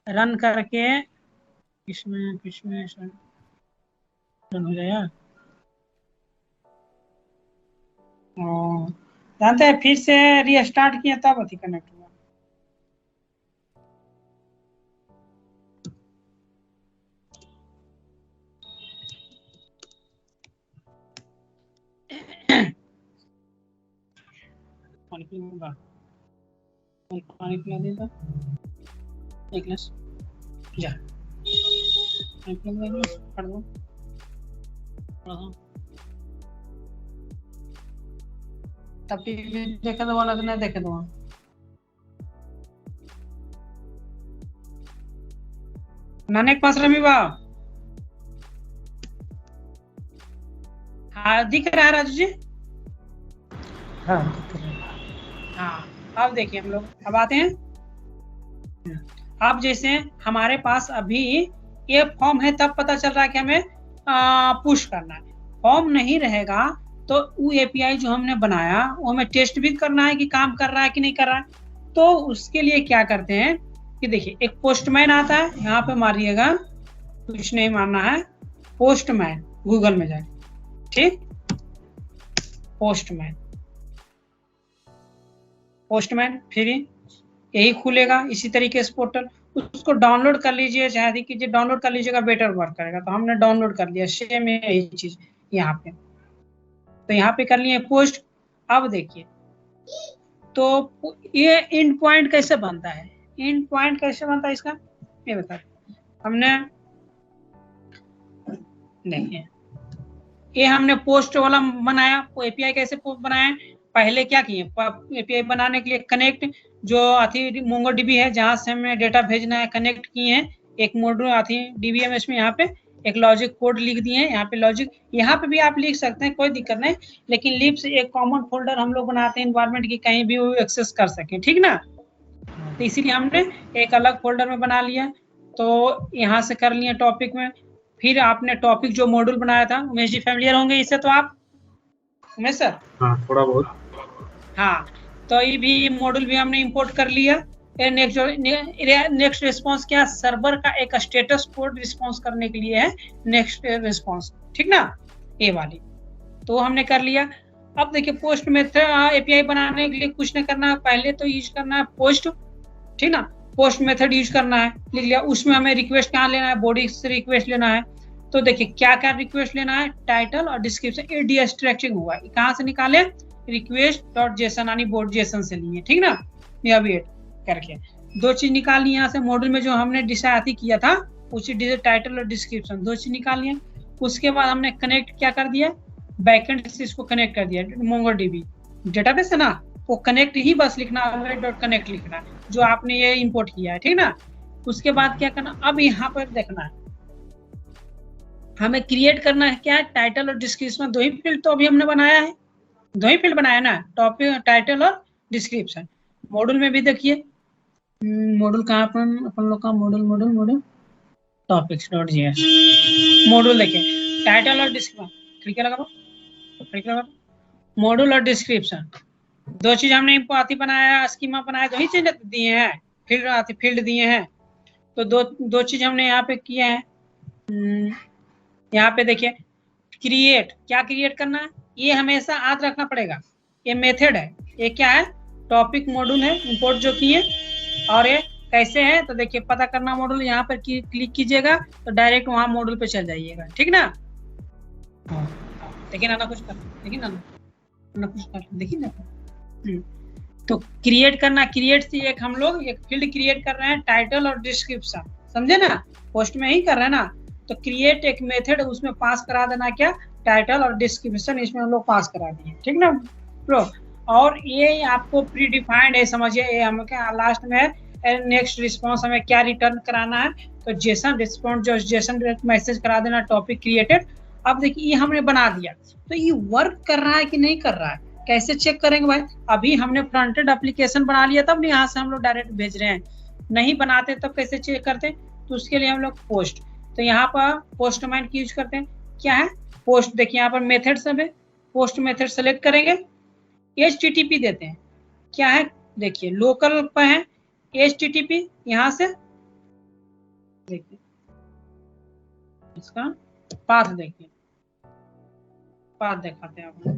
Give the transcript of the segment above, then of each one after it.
Run करके किसमें किसमें रन हो जाएगा। जानते हैं, फिर से रीस्टार्ट किया तब अति कनेक्ट हुआ। पानी पीऊंगा, पानी पिला देगा एक गिलास, जा पानी पिलाऊंगा एक गिलास, पढ़ दो तब टीवी देखे दो वाला नहीं देखे दो। नाने के पास रमी बा। हाँ दिख रहा है राजू जी। हाँ अब देखिए हम लोग अब आते हैं। अब जैसे हमारे पास अभी ये फॉर्म है, तब पता चल रहा है कि हमें पुश करना है। फॉर्म नहीं रहेगा तो वो एपीआई जो हमने बनाया वो हमें टेस्ट भी करना है कि काम कर रहा है कि नहीं कर रहा है। तो उसके लिए क्या करते हैं कि देखिए एक पोस्टमैन आता है, यहाँ पे मारिएगा, कुछ नहीं मारना है, पोस्टमैन गूगल में जाए, ठीक, पोस्टमैन फिर यही खुलेगा इसी तरीके से पोर्टल, उसको डाउनलोड कर लीजिए, चाहे कीजिए डाउनलोड कर लीजिएगा, बेटर वर्क करेगा। तो हमने डाउनलोड कर लिया, सेम यही चीज यहाँ पे, तो यहाँ पे कर लिए पोस्ट। अब देखिए तो ये इंड पॉइंट कैसे बनता है, इंड पॉइंट कैसे बनता है इसका ये बता। हमने देखिए ये हमने पोस्ट वाला बनाया, एपीआई कैसे बनाया, पहले क्या किए, एपीआई बनाने के लिए कनेक्ट जो अथी मोंगोडीबी है जहां से हमें डेटा भेजना है कनेक्ट किए हैं, एक मॉड्यूल अथी डीबीएमएस में, यहाँ पे एक लॉजिक कोड लिख दिए हैं, यहाँ पे लॉजिक, यहाँ पे भी आप लिख सकते हैं, कोई दिक्कत नहीं, लेकिन लिप्स एक कॉमन फोल्डर हम लोग बनाते हैं इन्वायरमेंट की, कहीं भी वो एक्सेस कर सके, ठीक ना। तो इसीलिए हमने एक अलग फोल्डर में बना लिया। तो यहाँ से कर लिए टॉपिक में, फिर आपने टॉपिक जो मॉड्यूल बनाया था, उमेश जी फैमिलियर होंगे इससे तो आप, उमेश सर? हाँ थोड़ा बहुत। हाँ, तो ये भी मॉड्यूल भी हमने इंपोर्ट कर लिया। नेक्स्ट रिस्पांस क्या, सर्वर का एक स्टेटस कोड रिस्पांस करने के लिए है नेक्स्ट रिस्पांस, ठीक ना, ये वाली तो हमने कर लिया। अब देखिए पोस्ट मेथड एपीआई बनाने के लिए कुछ नहीं करना है, पहले तो यूज करना है पोस्ट, ठीक ना, पोस्ट मेथड यूज करना है, लिख लिया। उसमें हमें रिक्वेस्ट कहाँ लेना है, बॉडी से रिक्वेस्ट लेना है। तो देखिए क्या क्या रिक्वेस्ट लेना है, टाइटल और डिस्क्रिप्शन, ये डीएक्सट्रैक्टिंग हुआ है, कहाँ से निकाले, रिक्वेस्ट डॉट जेसन यानी बोर्ड जेसन से लिए, ठीक ना, या वेट करके दो चीज निकाल ली यहाँ से, मॉड्यूल में जो हमने डिसाइड किया था उसी टाइटल और डिस्क्रिप्शन दो चीज निकाल लिया। उसके बाद हमने कनेक्ट क्या कर दिया, बैकएंड से इसको कनेक्ट कर दिया, मोंगोडीबी डेटाबेस है ना, वो कनेक्ट ही बस लिखना है, डॉट कनेक्ट लिखना है जो आपने ये इंपोर्ट किया है, ठीक ना। उसके बाद क्या करना, अब यहाँ पर देखना है हमें क्रिएट करना है क्या, टाइटल और डिस्क्रिप्शन, दो ही फील्ड तो अभी हमने बनाया है, दो ही फील्ड बनाया ना, टॉपिक टाइटल और डिस्क्रिप्शन। मॉड्यूल में भी देखिए, मॉड्यूल कहाँ पर अपन लोग का, module topics dot GS, module देखिए टाइटल और डिस्क्रिप्शन, ठीक है लगा, मॉड्यूल और डिस्क्रिप्शन दो चीज हमने आती बनाया, स्कीमा बनाया, दो ही चीज दिए हैं, फील्ड आती फील्ड दिए हैं, तो दो चीज हमने यहाँ पे किया है। यहाँ पे देखिए क्रिएट, क्या क्रिएट करना है, ये हमेशा याद रखना पड़ेगा, ये मेथड है, ये क्या है, टॉपिक मॉड्यूल है इंपोर्ट जो किए, और ये कैसे है, तो देखिए पता करना मॉड्यूल, यहाँ पर क्लिक कीजिएगा तो डायरेक्ट वहां मॉड्यूल पे चल जाइएगा, ठीक ना। देखिए ना कुछ कर, देखिए ना कुछ कर, देखिए ना। तो क्रिएट करना, क्रिएट से एक हम लोग एक फील्ड क्रिएट कर रहे हैं, टाइटल और डिस्क्रिप्शन, समझे ना, पोस्ट में ही कर रहे हैं ना, तो क्रिएट एक मेथड, उसमें पास करा देना क्या, टाइटल और डिस्क्रिप्शन, इसमें हम लोग पास करा दिए, ठीक ना ब्रो। और ये आपको प्री डिफाइंड है, समझिए, ये हम क्या लास्ट में नेक्स्ट रिस्पॉन्स हमें क्या रिटर्न कराना है, तो जेसन रिस्पॉन्स जो जेसन मैसेज करा देना, टॉपिक क्रिएटेड। अब देखिए ये हमने बना दिया, तो ये वर्क कर रहा है कि नहीं कर रहा है, कैसे चेक करेंगे भाई, अभी हमने फ्रंट एंड एप्लीकेशन बना लिया तब यहाँ से हम लोग डायरेक्ट भेज रहे हैं, नहीं बनाते तब कैसे चेक करते, तो उसके लिए हम लोग पोस्ट, तो यहाँ पर पोस्टमैन की यूज करते हैं, क्या है पोस्ट, देखिए यहाँ पर मेथड सब है, पोस्ट मेथड सेलेक्ट करेंगे, HTTP देते हैं, क्या है देखिए लोकल पे है HTTP, यहाँ से देखिए इसका पाथ देखिए, पाथ दिखाते हैं आपको।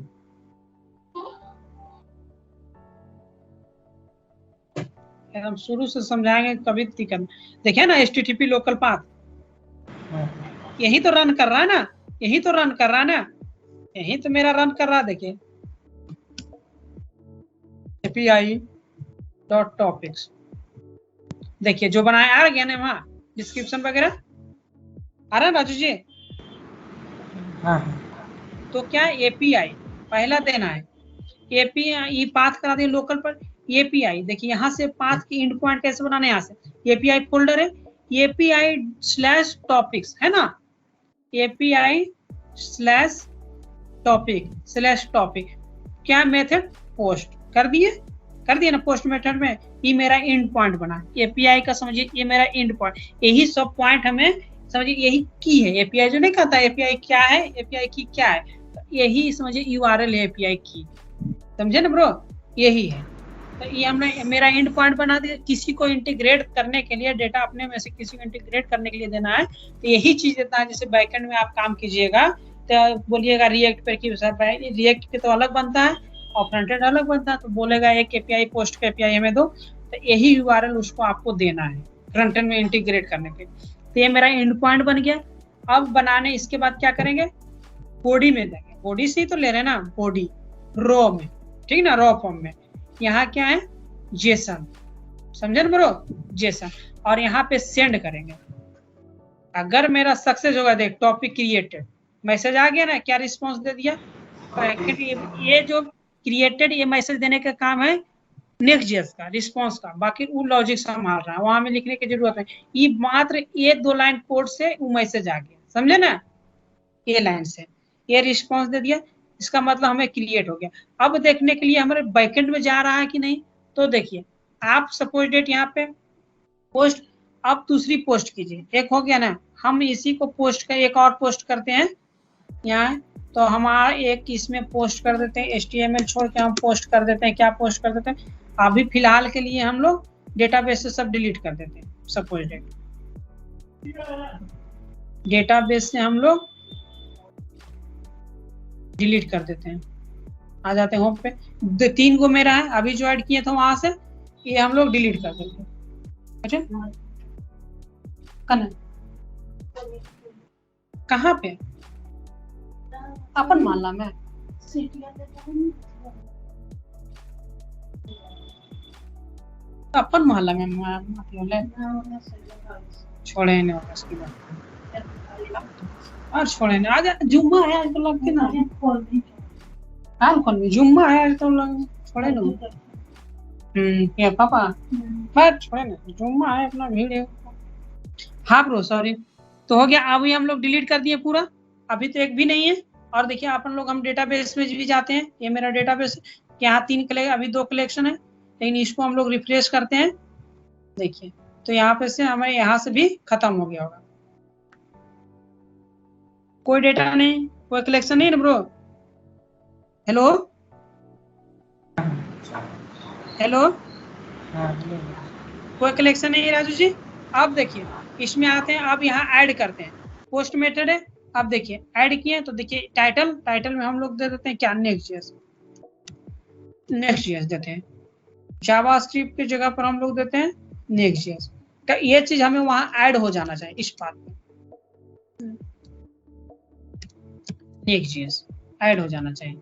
हम शुरू से समझाएंगे कभी दिक्कत। देखिए ना HTTP लोकल पाथ, यही तो रन कर रहा है ना, यही तो रन कर रहा है ना, यही तो मेरा रन कर रहा है। देखिए API.topics, देखिए जो बनाया आ गया ना वहाँ डिस्क्रिप्शन वगैरह आ रहा है राजू जी। हाँ तो क्या API पहला देना है, API पाथ करा दिए लोकल पर। API देखिए यहाँ से पाथ की एंड पॉइंट कैसे बनाने, यहाँ से API फोल्डर है, API/topics है ना, API/topic क्या मेथड पोस्ट कर दिए ना पोस्ट मेथड में। ये मेरा एंड पॉइंट बना, API का समझिए ये मेरा एंड पॉइंट, यही सब पॉइंट हमें समझिए, यही की है। API जो नहीं कहता API क्या है, API की क्या है, यही समझिए URL है API की, समझे ना ब्रो, यही है। तो ये हमने मेरा एंड पॉइंट बना दिया। किसी को इंटीग्रेट करने के लिए, डेटा अपने में से किसी को इंटीग्रेट करने के लिए देना है तो यही चीज देता है। जैसे बैकएंड में आप काम कीजिएगा तो बोलिएगा रिएक्ट पर कि सर रिएक्ट के तो अलग बनता है और फ्रंट एंड अलग बनता है, तो बोलेगा एक API पोस्ट का API हमें दो, तो यही URL उसको आपको देना है फ्रंट एंड में इंटीग्रेट करने के। तो ये मेरा एंड पॉइंट बन गया। अब बनाने इसके बाद क्या करेंगे, बॉडी में देंगे, बॉडी से ही तो ले रहे हैं ना, बॉडी रो में, ठीक ना, रो फॉर्म में। यहाँ क्या है जेसन, समझे ना ब्रो, जेसन, और यहाँ पे सेंड करेंगे। अगर मेरा सक्सेस होगा, देख टॉपिक क्रिएटेड मैसेज आ गया ना, क्या रिस्पॉन्स दे दिया। ये जो क्रिएटेड, ये मैसेज देने का काम है Next.js का रिस्पॉन्स का, बाकी वो लॉजिक संभाल रहा है, वहां में लिखने की जरूरत है। ये मात्र ये 2 लाइन कोड से वो मैसेज आ गया, समझे ना, ये लाइन से ये रिस्पॉन्स दे दिया, इसका मतलब हमें क्रिएट हो गया। अब देखने के लिए हमारे बैकएंड में जा रहा है कि नहीं, तो देखिए आप सपोज डेट यहाँ पे पोस्ट, अब दूसरी पोस्ट कीजिए, एक हो गया ना, हम इसी को पोस्ट का एक और पोस्ट करते हैं यहाँ, तो हमारा एक इसमें पोस्ट कर देते हैं, HTML छोड़ के हम पोस्ट कर देते हैं, क्या पोस्ट कर देते हैं, अभी फिलहाल के लिए हम लोग डेटाबेस से सब डिलीट कर देते हैं। सपोज डेट डेटाबेस से हम लोग डिलीट कर देते हैं, आ जाते हैं होम पे, 3 गो मेरा है अभी जो ऐड किए थे वहां से, ये हम लोग डिलीट कर देते हैं। अच्छा कहाँ पे अपन मोहल्ला में, अपन मोहल्ला में छोड़े नहीं उसकी बात, और छोड़े नहीं, आज जुम्मा है, आज तो लगते ना हाँ कौन भी जुम्मा है आज तो लग छोड़े ना। क्या पापा बस छोड़े ना, जुम्मा है अपना भीड़ है। हाँ ब्रो सॉरी, तो हो गया। अभी हम लोग डिलीट कर दिए पूरा, अभी तो एक भी नहीं है। और देखिए अपन लोग हम डेटाबेस में भी जाते हैं, ये मेरा डेटाबेस यहाँ 3 अभी 2 कलेक्शन है, लेकिन इसको हम लोग रिफ्रेश करते हैं, देखिए तो यहाँ पे से हमें यहाँ से भी खत्म हो गया होगा, कोई डेटा नहीं, कोई कलेक्शन नहीं ना ब्रो। हेलो हेलो कोई कलेक्शन नहीं है राजू जी। अब देखिए इसमें आते हैं, अब यहाँ ऐड करते हैं, पोस्ट मेथड है। अब देखिए ऐड किए तो देखिए टाइटल में हम लोग दे देते हैं क्या, Next.js देते हैं, जावास्क्रिप्ट की जगह पर हम लोग देते हैं Next.js। तो ये चीज हमें वहां ऐड हो जाना चाहिए, इस बात में Next.js ऐड हो जाना चाहिए।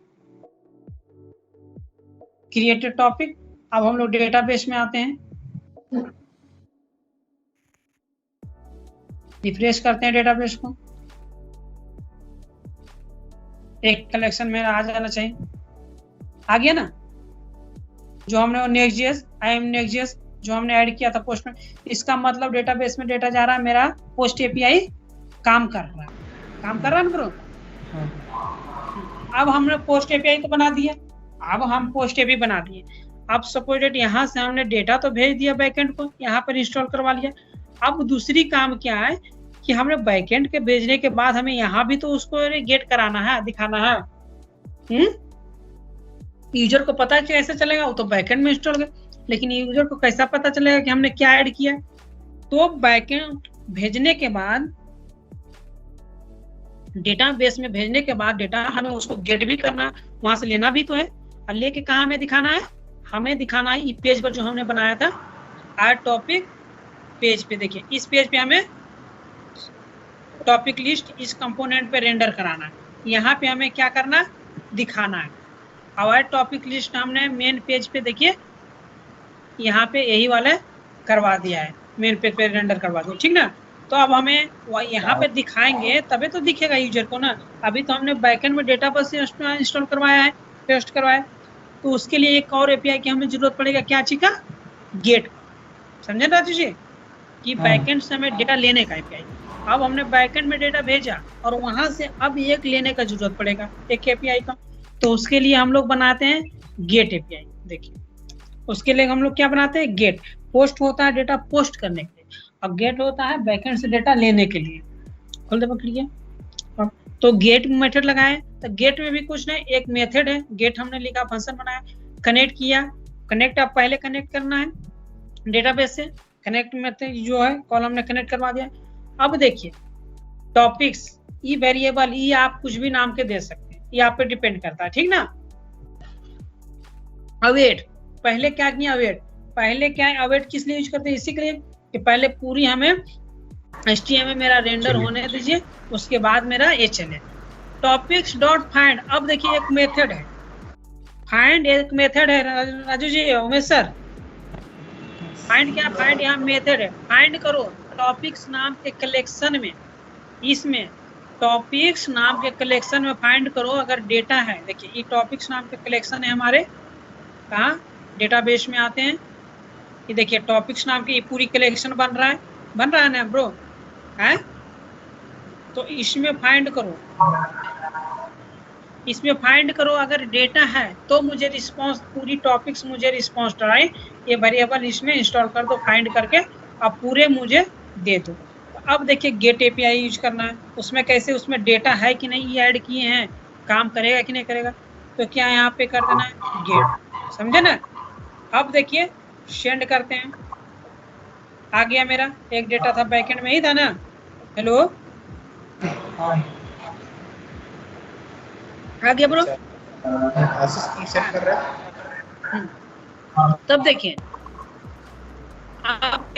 क्रिएटेड टॉपिक, अब हम लोग डेटाबेस में आते हैं, रिफ्रेश करते हैं डेटाबेस को, एक कलेक्शन में आ जाना चाहिए, आ गया ना, जो हमने Next.js Next.js जो हमने ऐड किया था पोस्ट में, इसका मतलब डेटाबेस में डेटा जा रहा है, मेरा पोस्ट API काम कर रहा है ना ब्रो। अब हमने पोस्ट API तो बना दिया, अब हम पोस्ट API बना दिए। अब सपोज यहाँ से हमने डेटा तो भेज दिया बैकएंड को, यहाँ पर इंस्टॉल करवा लिया। अब दूसरी काम क्या है कि हमने बैकएंड के भेजने के बाद हमें यहाँ भी तो उसको गेट कराना है, दिखाना है। यूजर को पता कैसे चलेगा, वो तो बैकएंड में इंस्टॉल है, लेकिन यूजर को कैसा पता चलेगा कि हमने क्या ऐड किया। तो बैकएंड भेजने के बाद डेटाबेस में भेजने के बाद डेटा हमें उसको गेट भी करना, वहां से लेना भी तो है, और लेके कहाँ हमें दिखाना है, हमें दिखाना है पेज पर जो हमने बनाया था आर टॉपिक पेज पे। देखिए इस पेज पे हमें टॉपिक लिस्ट इस कंपोनेंट पे रेंडर कराना है, यहाँ पे हमें क्या करना, दिखाना है। और टॉपिक लिस्ट हमने मेन पेज पे देखिए यहाँ पे यही वाला करवा दिया है, मेन पेज पे रेंडर करवा दिया, ठीक ना। तो अब हमें यहाँ पे दिखाएंगे तभी तो दिखेगा यूजर को ना। अभी तो हमने बैकएंड में डेटाबेस से इंस्टॉल करवाया है, पेस्ट करवाया, तो उसके लिए एक और एपीआई की हमें जरूरत पड़ेगा, क्या चीज का, गेट। समझे राजू जी कि बैकएंड से हमें डेटा लेने का एपीआई। अब हमने बैकएंड में डेटा भेजा और वहां से अब एक लेने का जरूरत पड़ेगा एक एपीआई का, तो उसके लिए हम लोग बनाते हैं गेट एपीआई। देखिए उसके लिए हम लोग क्या बनाते हैं, गेट। पोस्ट होता है डेटा पोस्ट करने के लिए, और गेट होता है बैकएंड से डेटा लेने के लिए। खोल दे पकड़िए। तो गेट मेथड लगाए, तो गेट में भी कुछ नहीं, एक मेथड है गेट, हमने लिखा फंक्शन बनाया, कनेक्ट किया। कनेक्ट आप पहले कनेक्ट करना है डेटाबेस से, कनेक्ट मेथड जो है कॉलम ने कनेक्ट करवा दिया। अब देखिए टॉपिक्स, ई वेरिएबल, ई आप कुछ भी नाम के दे सकते हैं, ये आप पे डिपेंड करता है, ठीक ना। अवेट, पहले क्या किया, अवेट पहले क्या है, अवेट किस लिए यूज करते हैं, इसी के लिए कि पहले पूरी हमें HTML मेरा रेंडर होने दीजिए, उसके बाद मेरा ये चले। टॉपिक्स डॉट फाइंड, अब देखिए एक मेथड है फाइंड, एक मेथड है राजू जी, उमेश सर। फाइंड क्या, फाइंड यहाँ मेथड है, फाइंड करो टॉपिक्स नाम के कलेक्शन में, इसमें टॉपिक्स नाम के कलेक्शन में फाइंड करो अगर डेटा है। देखिए ये टॉपिक्स नाम के कलेक्शन है हमारे, कहाँ डेटाबेस में आते हैं, ये देखिए टॉपिक्स नाम की ये पूरी कलेक्शन बन रहा है ना ब्रो, है। तो इसमें फाइंड करो, इसमें फाइंड करो अगर डेटा है तो मुझे रिस्पांस, पूरी टॉपिक्स मुझे रिस्पांस कराए, ये वेरिएबल इसमें इंस्टॉल कर दो, फाइंड करके अब पूरे मुझे दे दो। अब देखिए गेट एपीआई यूज करना है, उसमें कैसे, उसमें डेटा है कि नहीं ये ऐड किए हैं, काम करेगा कि नहीं करेगा, तो क्या यहाँ पे कर देना है गेट, समझे ना। अब देखिए सेंड करते हैं, आ गया मेरा एक डेटा था बैकएंड में ही था ना। हेलो आ गया ब्रो, कर रहे हैं। तब देखिए आप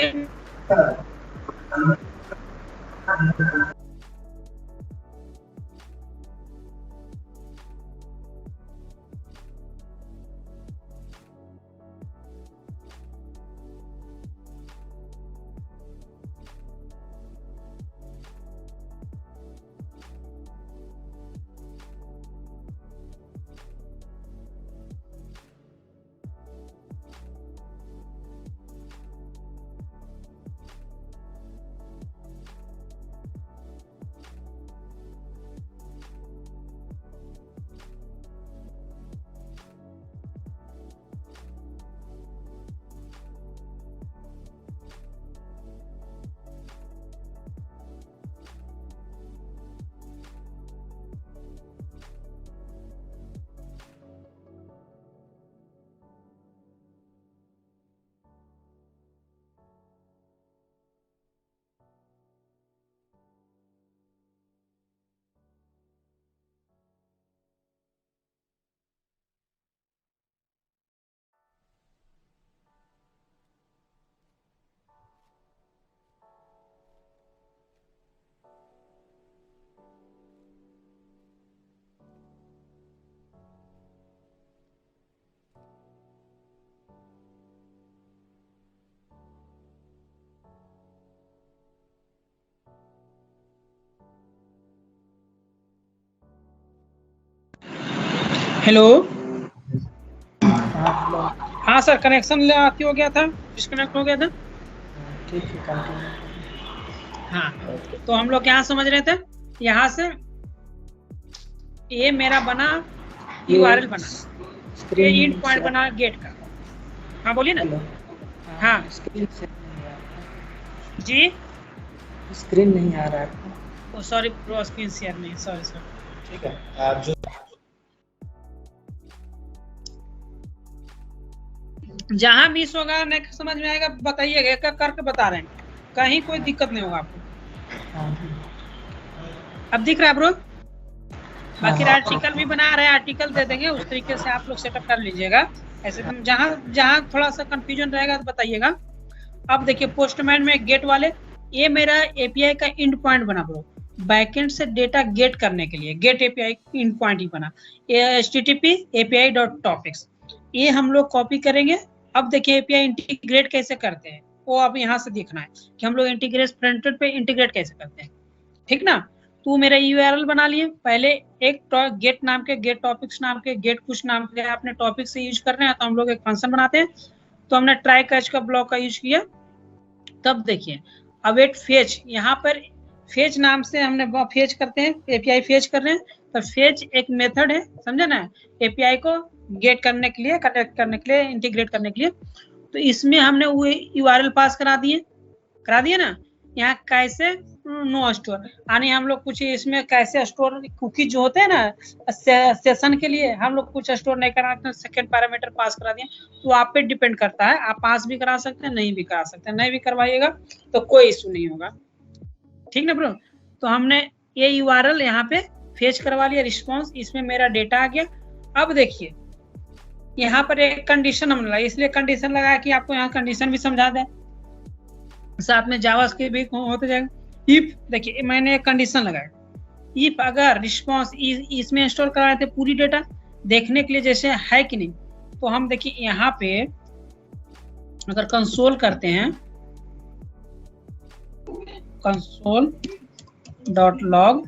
हेलो, हाँ सर कनेक्शन हो गया था, डिस्कनेक्ट हो गया था। ठीक है कंटिन्यू। हाँ तो हम लोग यहाँ समझ रहे थे, यहाँ से ये मेरा बना URL बना, ये इंड पॉइंट बना गेट का। हाँ बोलिए ना। हाँ स्क्रीन से नहीं आ रहा, जी स्क्रीन नहीं आ रहा है। ओ सॉरी ब्रो, स्क्रीन शेयर नहीं, सॉरी सर। ठीक है, जो जहां मिस होगा नहीं समझ में आएगा बताइएगा, एक करके बता रहे हैं। कहीं कोई दिक्कत नहीं होगा आपको। हाँ अब दिख रहा है ब्रो? बाकी हाँ। आर्टिकल भी बना रहे हैं, आर्टिकल दे देंगे, उस तरीके से आप लोग सेटअप कर लीजिएगा। ऐसे तुम जहाँ थोड़ा सा कंफ्यूजन रहेगा तो बताइएगा। अब देखिए पोस्टमैन में गेट वाले, ये मेरा एपीआई का एंड पॉइंट बना ब्रो, बैकएंड से डेटा गेट करने के लिए गेट एपीआई एंड पॉइंट ही बना। http api.topics ये हम लोग कॉपी करेंगे। अब देखिए एपीआई इंटीग्रेट कैसे करते हैं वो अब यहाँ से देखना है कि हम लोग इंटीग्रेट फ्रंट एंड पे इंटीग्रेट कैसे करते हैं, ठीक ना। तो मेरा यूआरएल बना लिए, पहले एक गेट नाम के, गेट टॉपिक्स नाम के, गेट कुछ नाम के अपने टॉपिक से यूज कर रहे हैं, तो हम लोग एक फंक्शन बनाते हैं। तो हमने ट्राई कैच का ब्लॉक का यूज किया। तब देखिए अवेट फेच, यहाँ पर फेच नाम से हमने फेच करते हैं, एपीआई फेच कर रहे हैं। तो फेच एक मेथड है, समझे ना, एपीआई को गेट करने के लिए, कनेक्ट करने के लिए, इंटीग्रेट करने के लिए। तो इसमें हमने वो यूआरएल पास करा दिए ना। यहाँ कैसे नो स्टोर, यानी हम लोग कुछ इसमें कैसे स्टोर कुकी जो होते हैं ना सेशन के लिए, हम लोग कुछ स्टोर नहीं करा, सेकंड पैरामीटर पास करा दिए। तो आप पे डिपेंड करता है, आप पास भी करा सकते हैं, नहीं भी करा सकते हैं। नहीं भी करवाइएगा तो कोई इशू नहीं होगा, ठीक ना ब्रो। तो हमने ये यूआरएल यहाँ पे फेच करवा लिया, रिस्पॉन्स, इसमें मेरा डेटा आ गया। अब देखिए यहाँ पर एक कंडीशन हमने लगाई, इसलिए कंडीशन लगाया कि आपको यहाँ कंडीशन भी समझा दें, साथ में जावास्क्रिप्ट भी होते जाएगा। इफ देखिए मैंने एक कंडीशन लगाया, इफ अगर रिस्पॉन्स इसमें इंस्टॉल कराए थे पूरी डेटा देखने के लिए जैसे है कि नहीं, तो हम देखिए यहाँ पे अगर कंसोल करते हैं, console.log,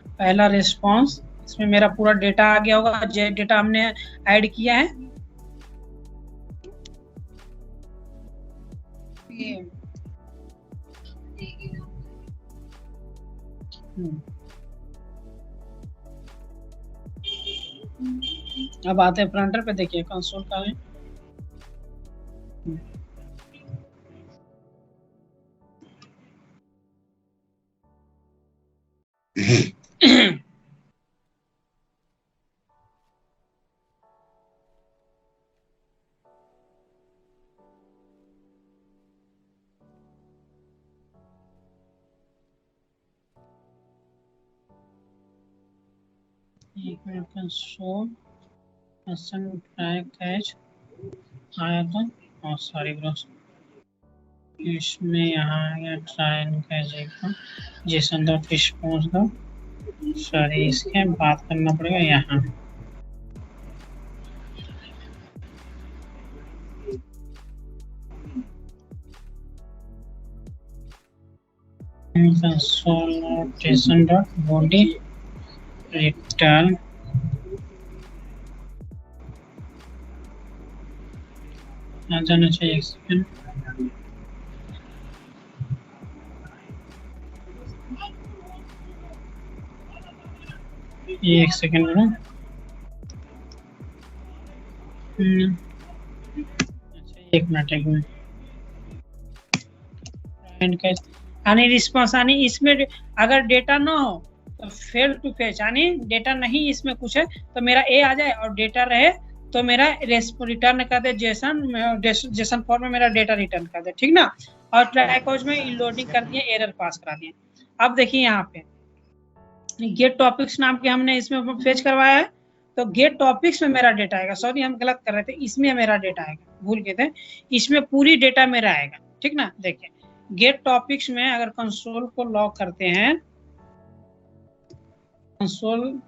पहला रिस्पॉन्स, इसमें मेरा पूरा डेटा आ गया होगा, जो डेटा हमने ऐड किया है। अब आते हैं प्रिंटर पे, देखिए कंसोल का है। एक मिनट, कंसोल ट्राई कैच आया था, और सॉरी ब्रो, इसमें यहाँ आ गया ट्राई कैच का जेसन डॉट रिस्पॉन्स का, सॉरी इसके बात करना पड़ेगा यहाँ। console notation dot body return आ जाना चाहिए, एक सेकंड। ये एक सेकंड में अच्छा एक मिनट यानी रिस्पॉन्स, यानी इसमें अगर डेटा ना हो तो फेल टू फेच, यानी डेटा नहीं इसमें कुछ है तो मेरा ए आ जाए, और डेटा रहे तो मेरा रिटर्न कर दे जेसन फॉर्म में मेरा डेटा रिटर्न कर दे, ठीक ना। और ट्राई कैच में लोडिंग कर दिए, एरर पास करा दिए। अब देखिए यहाँ पे गेट टॉपिक्स नाम के हमने इसमें फेच करवाया है, तो गेट टॉपिक्स में मेरा डेटा आएगा, सॉरी हम गलत कर रहे थे, इसमें मेरा डेटा आएगा, भूल गए थे, इसमें पूरी डेटा मेरा आएगा, ठीक ना। देखिए गेट टॉपिक्स में अगर कंसोल को लॉक करते हैं, कंसोल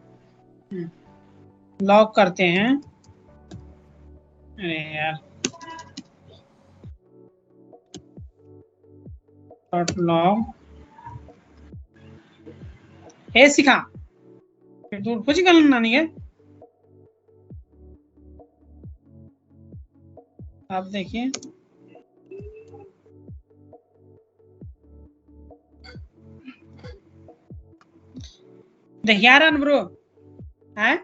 लॉक करते हैं, अरे यार लॉग हे सिखा फिर कुछ करना नहीं है। आप देखिए देखिए आ रहा है ब्रो, है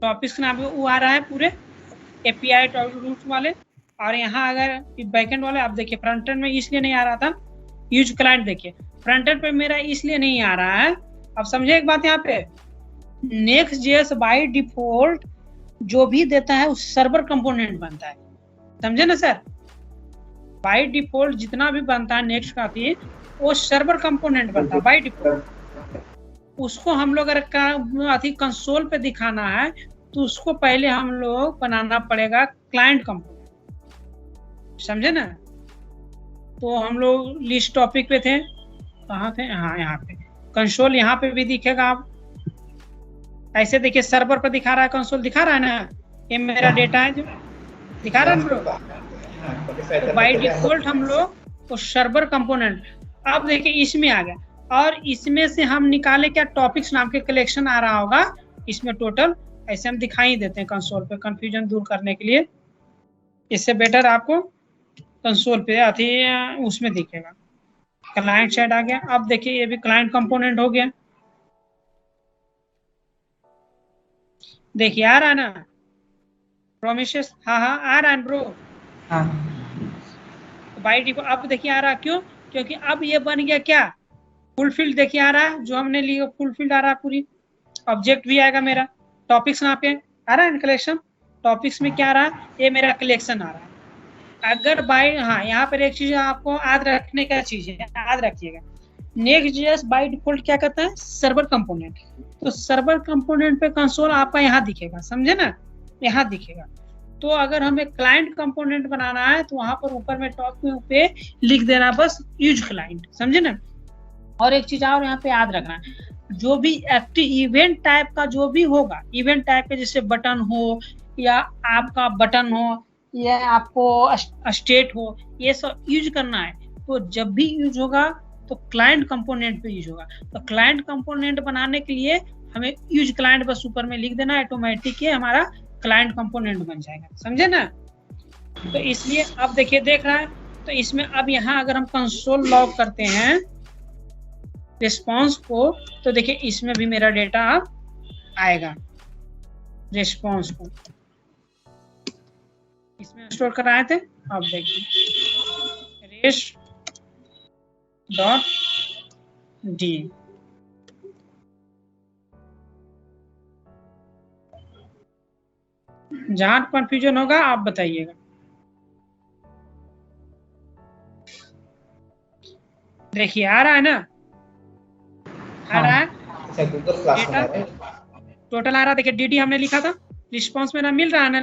टॉपिक्स नाम पे वो आ रहा है पूरे एपीआई रूट वाले, और यहाँ अगर बैकएंड वाले, आप देखिए फ्रंट एंड में इसलिए नहीं आ रहा था, यूज क्लाइंट देखिए फ्रंट एंड पे मेरा इसलिए नहीं आ रहा है। अब समझे एक बात, यहाँ पे नेक्स्ट जेएस बाय डिफॉल्ट जो भी देता है उस सर्वर कंपोनेंट बनता है, समझे ना सर? बाय डिफॉल्ट जितना भी बनता है नेक्स्ट का भी वो सर्वर कंपोनेंट बनता है बाय डिफॉल्ट। उसको हम लोग अगर अभी कंसोल पे दिखाना है तो उसको पहले हम लोग बनाना पड़ेगा क्लाइंट कंपोनेंट, समझे ना? तो हम लोग लिस्ट टॉपिक पे थे, कहाँ थे? हाँ यहाँ पे कंसोल, यहाँ पे भी दिखेगा। आप ऐसे देखिए सर्वर पर दिखा रहा है, कंसोल दिखा रहा है ना, ये मेरा डेटा है जो दिखा रहा है हम लोग। तो बाय डिफॉल्ट हम लोग तो सर्वर कंपोनेंट, आप देखिए इसमें आ गया, और इसमें से हम निकाले क्या, टॉपिक्स नाम के कलेक्शन आ रहा होगा इसमें टोटल, ऐसे हम दिखाई देते हैं कंसोल पे कंफ्यूजन दूर करने के लिए। इससे बेटर आपको कंसोल पे आती उसमें दिखेगा। क्लाइंट साइड आ गया। अब देखिए ये भी क्लाइंट कंपोनेंट हो गया, देखिए आ रहा है ना प्रोमिसेस? हाँ हाँ आ रहा है ब्रो। हाँ बाय डिफॉल्ट अब देखिए आ रहा, क्यों? क्योंकि अब ये बन गया क्या, फुलफिल्ड। देखिए आ रहा है जो हमने लिया फुलफिल्ड आ रहा है पूरी। ऑब्जेक्ट भी आएगा मेरा, टॉपिक्स यहाँ पे आ रहा है कलेक्शन, टॉपिक्स में क्या आ रहा है, ये मेरा कलेक्शन आ रहा है। अगर बाय, हाँ यहाँ पर एक चीज आपको याद रखने का चीज है, याद रखिएगा, नेक्स्ट.js बाय डिफॉल्ट क्या करता है, सर्वर कंपोनेंट। तो सर्वर कंपोनेंट पे कंसोल आपका यहाँ दिखेगा, समझे ना, यहाँ दिखेगा। तो अगर हमें क्लाइंट कंपोनेंट बनाना है तो वहां पर ऊपर में टॉप पे लिख देना बस यूज क्लाइंट, समझे ना। और एक चीज और यहाँ पे याद रखना, जो भी एक्टिव इवेंट टाइप का जो भी होगा, इवेंट टाइप के जैसे बटन हो या आपका बटन हो या आपको स्टेट हो, ये सब यूज करना है। तो जब भी यूज होगा तो क्लाइंट कंपोनेंट पे यूज होगा। तो क्लाइंट कंपोनेंट बनाने के लिए हमें यूज क्लाइंट बस ऊपर में लिख देना, ऑटोमेटिक ही हमारा क्लाइंट कंपोनेंट बन जाएगा, समझे ना। तो इसलिए अब देखिए देख रहा है, तो इसमें अब यहाँ अगर हम कंसोल लॉग करते हैं रिस्पॉन्स को, तो देखिए इसमें भी मेरा डेटा अब आएगा, रिस्पॉन्स को इसमें स्टोर कर रहे थे। अब देखिए रेस्ट डॉट डी, जहां कंफ्यूजन होगा आप बताइएगा। देखिए आ रहा है ना, आ रहा है डेटा टोटल आ रहा है। देखिए डी हमने लिखा था, रिस्पॉन्स मेरा मिल रहा है ना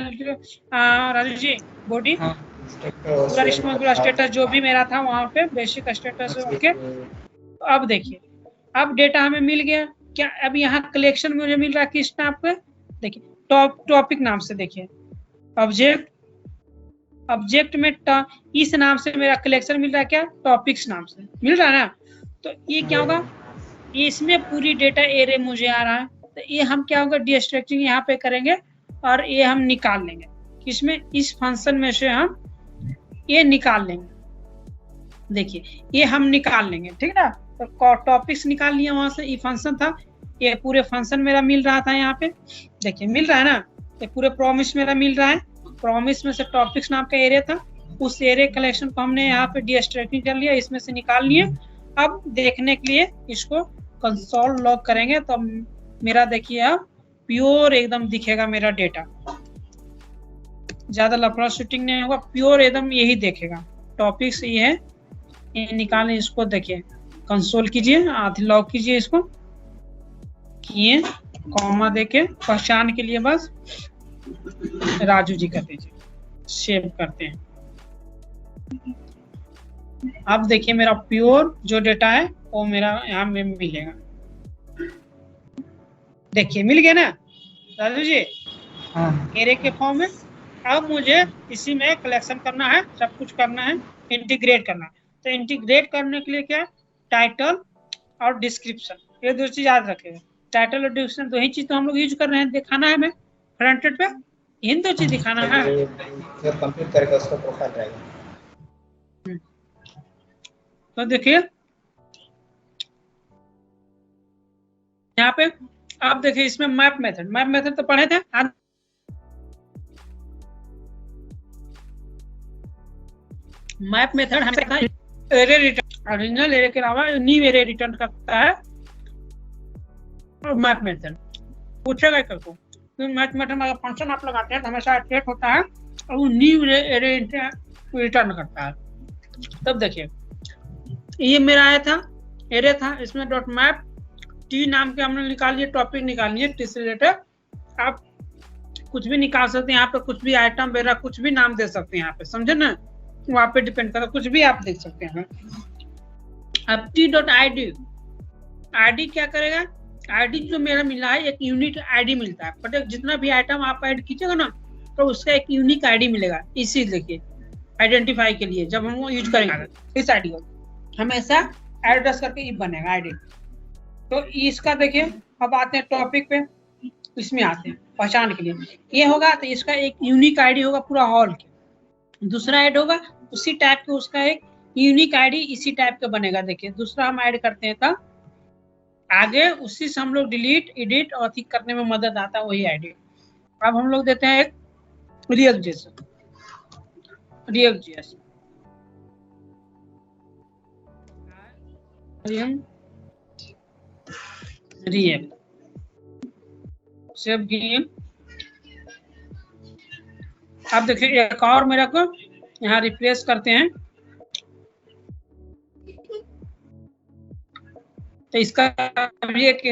राजू जी, बॉडी पूरा रिस्पॉन्स पूरा स्टेटस जो भी मेरा था वहां पे बेसिक स्टेटस ओके। अब देखिए अब डेटा हमें मिल गया क्या, अब यहाँ कलेक्शन मुझे मिल रहा है किस नाम पे, देखिए टॉपिक नाम से। देखिए ऑब्जेक्ट में इस नाम से मेरा कलेक्शन मिल रहा है क्या, टॉपिक्स नाम से मिल रहा है ना। तो ये क्या होगा, इसमें पूरी डेटा एरे मुझे आ रहा है, तो ये हम क्या होगा डिस्ट्रैक्टिंग यहाँ पे करेंगे और ये हम निकाल लेंगे किसमें, इस फंक्शन में से हम ये निकाल लेंगे। देखिए ये हम निकाल लेंगे, ठीक है ना। तो टॉपिक्स निकाल लिया वहां से, ये फंक्शन था, ये पूरे फंक्शन मेरा मिल रहा था यहाँ पे, देखिए मिल रहा है ना। ये पूरे प्रॉमिस मेरा मिल रहा है, प्रॉमिस में से टॉपिक्स नाम का एरिया था, उस एरे कलेक्शन को हमने यहाँ पे डिस्ट्रैक्टिंग कर लिया, इसमें से निकाल लिए। अब देखने के लिए इसको कंसोल लॉग करेंगे तो मेरा देखिए अब प्योर एकदम दिखेगा मेरा डेटा, ज्यादा लफड़ा शूटिंग नहीं होगा, प्योर एकदम यही देखेगा। टॉपिक्स ये है, ये निकालें इसको, देखिए कंसोल कीजिए, आधी लॉग कीजिए इसको, किए कॉमा देके पहचान के लिए बस राजू जी कर दीजिए, सेव करते हैं। अब देखिए मेरा प्योर जो डेटा है वो मेरा यहाँ में मिलेगा, देखिए मिल गया ना राजू जी, एरे के फॉर्म में। अब मुझे इसी में कलेक्शन करना है, सब कुछ करना है, इंटीग्रेट करना है। तो इंटीग्रेट करने के लिए क्या, टाइटल और डिस्क्रिप्शन, ये दो चीज याद रखेगा। टाइटल और डिस्क्रिप्शन दो ही चीज तो हम लोग यूज कर रहे हैं, दिखाना है हमें फ्रंट एंड पे, इन दो चीज दिखाना है। जब कंप्लीट करेगा उसका प्रोफाइल रहेगा। तो देखिए यहाँ पे आप देखिए इसमें मैप मेथड तो पढ़े थे, मैप मेथड हमें एरे रिटर्न, ओरिजिनल एरे के अलावा न्यू एरे रिटर्न करता है। और मैप मेथड पूछेगा करको, मैप मेथड में फंक्शन आप लगाते हैं तो हमेशा एक्टिवेट होता है और न्यू एरे रिटर्न करता है। तब देखिए ये मेरा आया था एरे था, इसमें डॉट मैप टी नाम के हमने निकाल लिए, टॉपिक निकाल लिए टी से रिलेटेड। आप कुछ भी निकाल सकते हैं यहाँ पे, कुछ भी आइटम वगैरह कुछ भी नाम दे सकते हैं यहाँ पे, समझे ना, वहाँ पे डिपेंड करता है, कुछ भी आप देख सकते हैं। अब T dot I D, I D क्या करेगा, आई डी जो मेरा मिला है एक यूनिक आई डी मिलता है, बट जितना भी आइटम आप ऐड कीजिएगा ना तो उसका एक यूनिक आई डी मिलेगा, इसी देखिए आइडेंटिफाई के लिए जब हम वो यूज करेंगे इस आई डी को हमेशा एड्रेस करके ही बनेगा आई डी। तो इसका देखिए अब आते हैं टॉपिक पे, इसमें आते हैं पहचान के लिए, ये होगा तो इसका एक यूनिक आईडी होगा पूरा हॉल के, दूसरा ऐड होगा उसी टाइप के, उसका एक यूनिक आईडी इसी टाइप का बनेगा। देखिए दूसरा हम ऐड करते हैं तब आगे उसी से हम लोग डिलीट एडिट और ठीक करने में मदद आता है वही आईडी। अब हम लोग देते हैं एक react JS, react JS react save game. अब देखिए एक और मेरा को यहाँ रिप्लेस करते हैं, तो इसका एक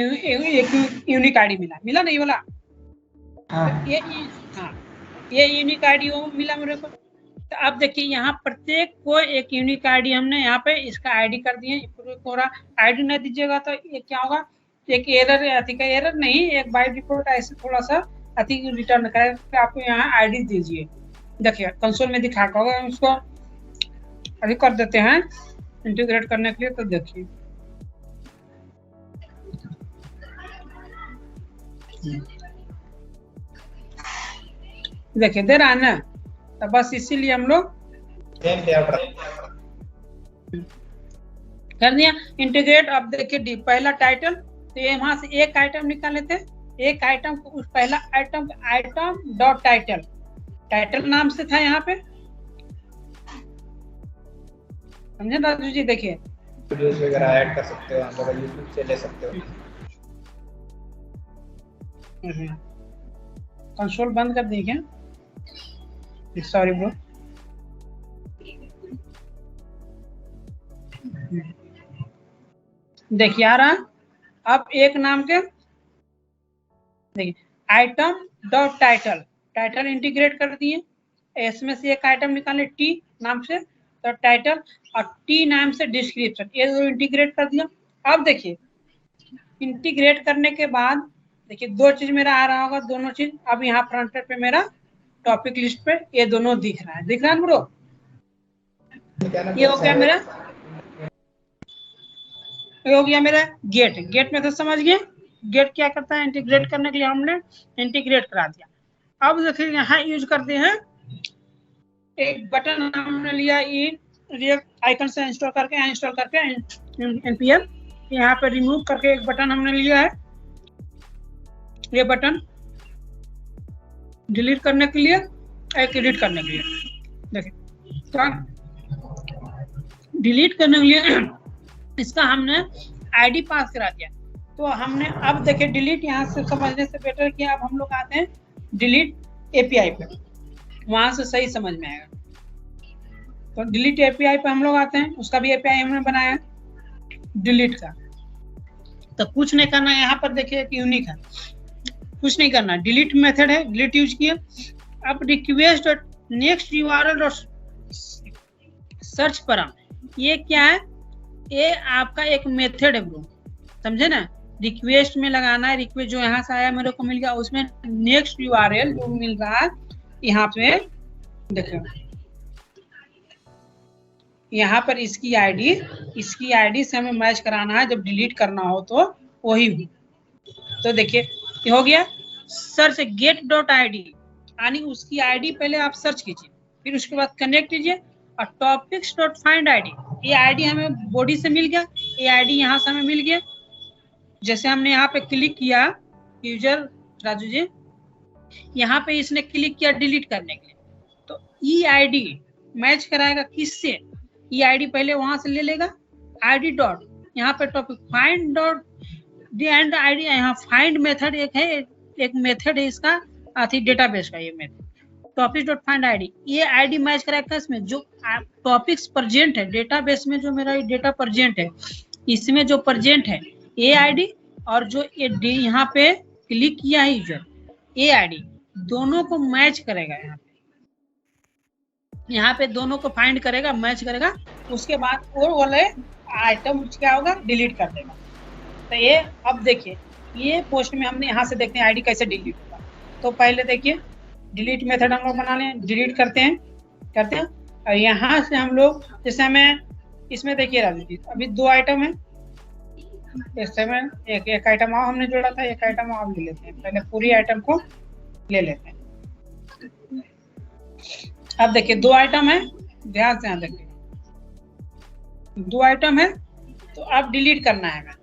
यूनिक आईडी मिला नहीं बोला, ये यूनिक आईडी मिला मेरे को। तो अब देखिए यहाँ प्रत्येक को एक यूनिक आईडी हमने यहाँ पे इसका आईडी कर दिए, पूरा आईडी नहीं दीजिएगा तो ये क्या होगा, एक एरर एरर नहीं, एक बाय डिफॉल्ट ऐसे थोड़ा सा रिटर्न करेगा। आपको यहाँ आईडी दीजिए, देखिए कंसोल में दिखा होगा, उसको अभी कर देते हैं इंटीग्रेट करने के लिए। तो देखिए देखिए दे रहा है ना, तो बस इसीलिए हम लोग कर दिया इंटीग्रेट। अब देखिए पहला टाइटल, तो ये वहां से एक आइटम निकाल लेते हैं, एक आइटम को उस पहला आइटम डॉट टाइटल, टाइटल नाम से था यहाँ पे, समझे राजू जी। देखिए वीडियोस वगैरह ऐड कर सकते हो, आप अगर यूट्यूब से ले सकते हो। कंसोल बंद कर दी क्या, सॉरी ब्रो। देखिए आ रहा, अब एक नाम के देखिए item dot title, title integrate कर दिए, इसमें से एक आइटम निकाले टी नाम से, तो टाइटल और टी नाम से डिस्क्रिप्शन, ये दो इंटीग्रेट कर दिया। अब देखिए इंटीग्रेट करने के बाद देखिए दो चीज मेरा आ रहा होगा, दोनों चीज अब यहाँ फ्रंट पे मेरा टॉपिक लिस्ट पे ये दोनों दिख रहा है ब्रो। ये हो गया मेरा, ये हो गया मेरा गेट। गेट में तो समझ गए गेट क्या करता है, इंटीग्रेट करने के लिए हमने इंटीग्रेट करा दिया। अब देखिए यहाँ यूज करते हैं एक बटन हमने लिया, रिएक्ट आइकन से इंस्टॉल करके npm यहाँ पे रिमूव करके एक बटन हमने लिया है, ये बटन डिलीट करने के लिए, एक एडिट करने के लिए। देखिए तो डिलीट करने के लिए इसका हमने आईडी पास करा दिया। तो हमने अब देखिए डिलीट यहाँ से समझने से बेटर किया, अब हम लोग आते हैं डिलीट एपीआई पे, वहां से सही समझ में आएगा। तो डिलीट एपीआई पे हम लोग आते हैं, उसका भी एपीआई हमने बनाया डिलीट का। तो कुछ नहीं करना है, यहाँ पर देखिए एक यूनिक है, कुछ नहीं करना, डिलीट मेथड है, डिलीट यूज किया। अब रिक्वेस्ट नेक्स्ट यूआरएल और सर्च पर, ये क्या है, ये आपका एक मेथड है ब्रो, समझे ना। रिक्वेस्ट में लगाना है, रिक्वेस्ट जो यहाँ से आया मेरे को मिल गया, उसमें नेक्स्ट यूआरएल जो मिल रहा है यहाँ पे देखो, यहाँ पर इसकी आईडी से हमें मैच कराना है, जब डिलीट करना हो तो वही हो। तो देखिए ये हो गया search get dot I D, यानी उसकी आईडी पहले आप सर्च कीजिए, फिर उसके बाद कनेक्ट कीजिए, और टॉपिक्स डॉट फाइंड आईडी, ये आईडी हमें बॉडी से मिल गया, ये आईडी यहाँ से हमें मिल गया। जैसे हमने यहाँ पे क्लिक किया यूजर राजू जी, यहाँ पे इसने क्लिक किया डिलीट करने के लिए, तो ई आईडी मैच कराएगा किससे, ई आईडी पहले वहां से ले लेगा, आईडी डॉट यहाँ पे topic find dot the end ID, यहाँ फाइंड मेथड एक है, एक मेथड है इसका डेटाबेस का ये method. Topic dot find ID, ये आईडी मैच करेगा इसमें जो टॉपिक्स प्रेजेंट है डेटाबेस में, जो मेरा डेटा प्रेजेंट है इसमें जो प्रेजेंट है ये आईडी, और जो ये यहाँ पे क्लिक किया है यूजर ये आईडी, दोनों को मैच करेगा। यहाँ पे दोनों को फाइंड करेगा, मैच करेगा, उसके बाद वो वाले आइटम क्या होगा, डिलीट कर देगा। तो ये अब देखिए ये पोस्ट में हमने यहाँ से देखते हैं आईडी कैसे डिलीट होगा। तो पहले देखिए डिलीट मेथड हम लोग बना लें, डिलीट करते हैं और यहाँ से हम लोग जैसे हमें इसमें देखिए राजू जी अभी 2 आइटम है, इस समय एक आइटम और हमने जोड़ा था, एक आइटम और ले लेते हैं, पहले पूरी आइटम को ले लेते हैं। अब देखिए 2 आइटम है, ध्यान से यहाँ देखिए 2 आइटम है, तो अब डिलीट करना है।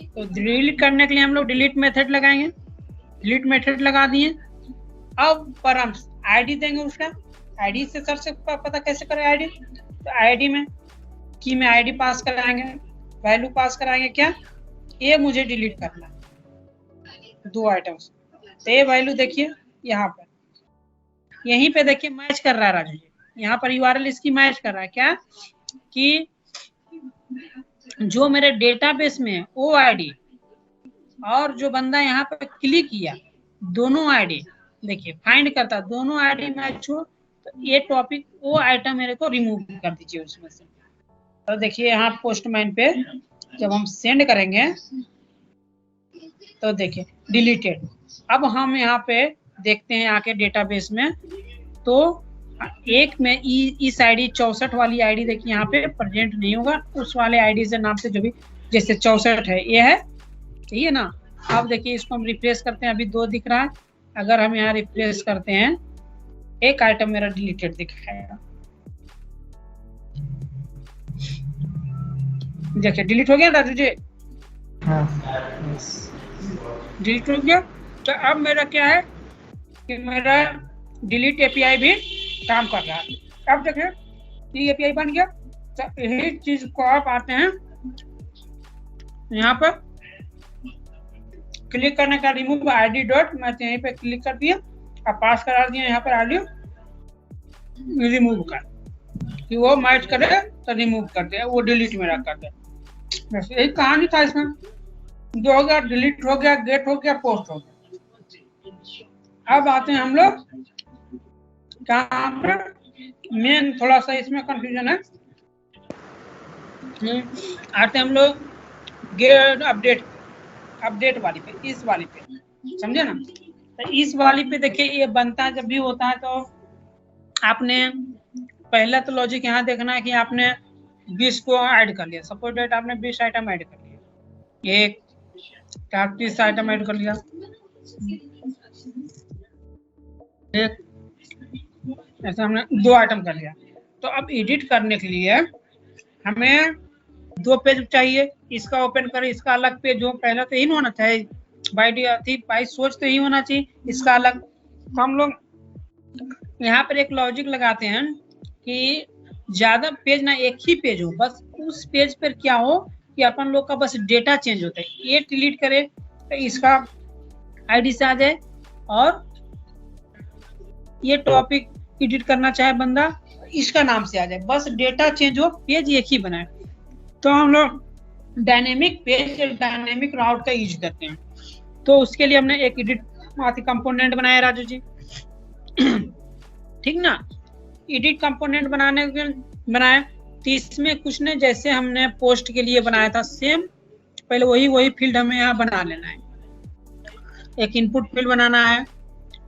तो डिलीट करने के लिए हम लोग डिलीट मेथड लगाएंगे, डिलीट मेथड लगा दिए। अब पर हम आईडी देंगे, उसका आईडी से सर्च से पता कैसे करें आईडी, तो आईडी में की में आईडी पास कराएंगे, वैल्यू पास कराएंगे, क्या ये मुझे डिलीट करना है 2 आइटम्स। तो ये वैल्यू देखिए यहाँ पर यहीं पे देखिए मैच कर रहा है राजू जी, यहाँ पर यूआरएल इसकी मैच कर रहा है, क्या कि जो मेरे डेटाबेस में है वो आईडी और जो बंदा यहाँ पे क्लिक किया दोनों आईडी देखिए फाइंड करता, दोनों आईडी मैच हो तो ये टॉपिक वो आइटम मेरे को रिमूव कर दीजिए उसमें से। तो देखिए यहाँ पोस्टमैन पे जब हम सेंड करेंगे तो देखिए डिलीटेड। अब हम यहाँ पे देखते हैं आके डेटाबेस में, तो एक में इस आईडी 64 वाली आईडी देखिए यहाँ पे प्रेजेंट नहीं होगा, उस वाले आईडी से नाम से जो भी जैसे 64 है ये है, सही है ना। अब देखिए इसको हम रिफ्रेश करते हैं, अभी 2 दिख रहा है, अगर हम यहाँ रिफ्रेश करते हैं एक आइटम मेरा डिलीटेड दिखाएगा, देखिए डिलीट हो गया राजू जी, डिलीट हो गया। तो अब मेरा क्या है कि मेरा डिलीट एपीआई भी काम कर रहा है। अब देखिए ये एपीआई बन गया। तो यही चीज को आप आते हैं यहाँ पर क्लिक करने का रिमूव आईडी डॉट, मैं यहीं पे क्लिक कर दिया, अब पास करा दिया यहाँ पर आईडी रिमूव कर, कि वो मैच करे तो रिमूव कर दे, वो डिलीट मेरा कर दे। बस यही कहानी था इसमें, जो हो गया डिलीट हो गया, गेट हो गया, पोस्ट हो गया। अब आते हैं हम लोग कहाँ पर, मेन थोड़ा सा इसमें कंफ्यूजन है, आते हम लोग गेट अपडेट वाली पे, इस वाली पे, समझे ना। तो इस वाली पे देखिए ये बनता है, जब भी होता है तो आपने पहला तो लॉजिक यहाँ देखना है कि आपने 20 को ऐड कर लिया, सपोज डेट आपने 20 आइटम ऐड कर लिया, एक 30 आइटम ऐड कर लिया, एक ऐसे हमने 2 आइटम कर लिया। तो अब एडिट करने के लिए हमें 2 पेज चाहिए, इसका ओपन करें, इसका अलग पेज हो, पहला तो यही होना चाहिए बाई सोच तो यही होना चाहिए, इसका अलग। तो हम लोग यहाँ पर एक लॉजिक लगाते हैं कि ज्यादा पेज ना एक ही पेज हो, बस उस पेज पर क्या हो कि अपन लोग का बस डेटा चेंज होता है, ये डिलीट करे तो इसका आईडी से आ जाए, और ये टॉपिक एडिट करना चाहे बंदा इसका नाम से आ जाए, बस डेटा चेंज हो, पेज एक ही बनाए। तो हम लोग डायनेमिक पेज, डायनेमिक राउट का यूज करते हैं। तो उसके लिए हमने एक एडिट कंपोनेंट बनाया राजू जी, ठीक ना। एडिट कंपोनेंट बनाया तो इसमें कुछ नहीं, जैसे हमने पोस्ट के लिए बनाया था सेम, पहले वही फील्ड हमें यहाँ बना लेना है। एक इनपुट फील्ड बनाना है,